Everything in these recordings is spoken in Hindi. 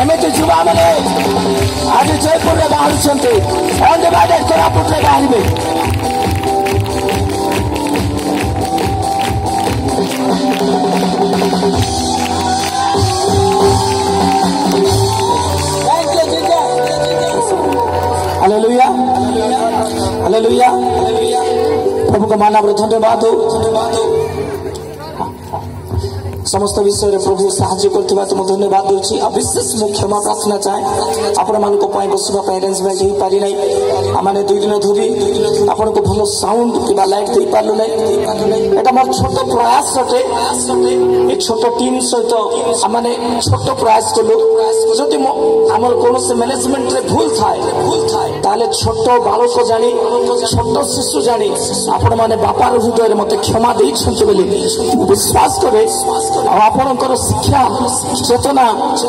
एमती युवा मैंने आज जयपुर में बाहर अनडिवाइडेड कोरापुट में बाहर हालेलुया हालेलुया प्रभु को मानव धन्यवाद हो समस्त विषय प्रभु साहाय्य करथिबा तुम धन्यवाद दूची विशेष मु क्षमा प्रार्थना चाहे आपण मान को पय बसबा पय अरेंजमेंट ही पारि नै आमाने 2 दिन धरि आपण को भलो साउंड किबा लाइट दे पारलो नै एटा मोर छोट प्रयास छटे ए छोट टीम सहित आमाने छोट प्रयास कलो जति हमर कोनो से मैनेजमेंट रे भूल थाए ताले छोट बालक जानी छोट शिशु जानी आपण माने बापार हृदय रे मते क्षमा देई छंत बोली विश्वास करे आपणकर शिक्षा चेतना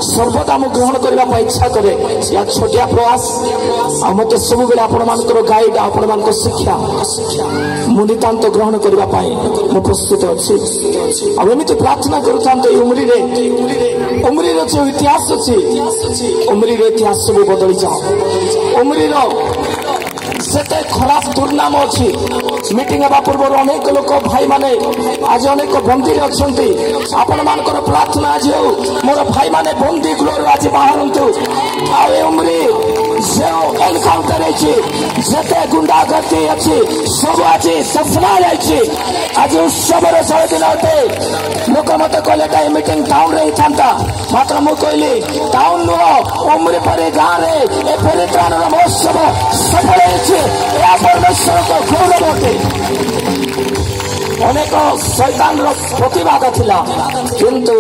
सर्वदा मु ग्रहण करने इच्छा करे या छोटिया प्रयास मत सब बेले आपण मानकर गाइड आपण मान शिक्षा मु नितांत ग्रहण करने मु प्रस्तुत अच्छी एमती प्रार्थना करूँ उमरी जो इतिहास अच्छी उमरी इतिहास सब बदली जाओ उमरी सेते खराब दुर्नाम अच्छी मीटिंग हवा पूर्व अनेक लोक भाई माने आज अनेक बंदी अच्छा आपण मानकर प्रार्थना आज हो मोर भाई माने बंदी गृह आज बाहर उमरी जो एनकाउंटर जिते गुंडागर्दी अच्छी सब आज सफला जाए आज उत्सव 100 दिन होते लोक मत कहले मीटिंग टाउन रे था मात्र मु कहली टाउन नुह उमरी परी गाँव में ए परित्राण महोत्सव सफल परमेश्वर को गौरव अटे अनेक शैतान प्रतिवाद थिला किंतु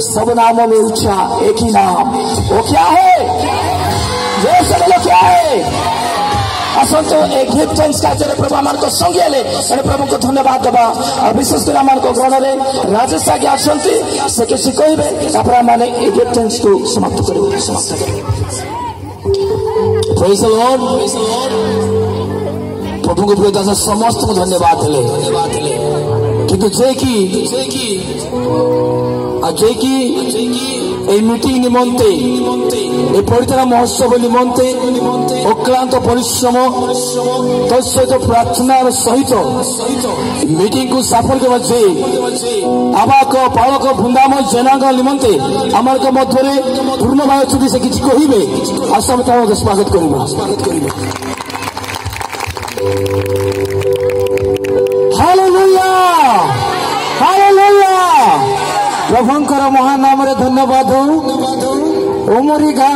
सब नाम में ऊंचा एक ही नाम वो क्या है ये सब लोग क्या है असंत एक गिफ्ट कार्य प्रभु आम को संगे ले प्रभु को धन्यवाद देवा और विशेषकर आम को गण में राजेश आगे अच्छा से किसी कहे मैंने गिफ्ट को समाप्त कर प्रभु को प्रिय दास समस्त को धन्यवाद किंतु जे की मीटिंग निमंते परित्राण महोत्सव निमंते अक्लांत परिश्रम तत्सहित प्रार्थना सहित मीटिंग को सफल करवा आवाक पालक वृंदावन जनांग निमंते आम मध्य पूर्ण भाव छुट्टी से किसी कहे आशा स्वागत कर हालेलुया हालेलुया प्रभुंकर महानाम रे धन्यवाद उमरी गाँव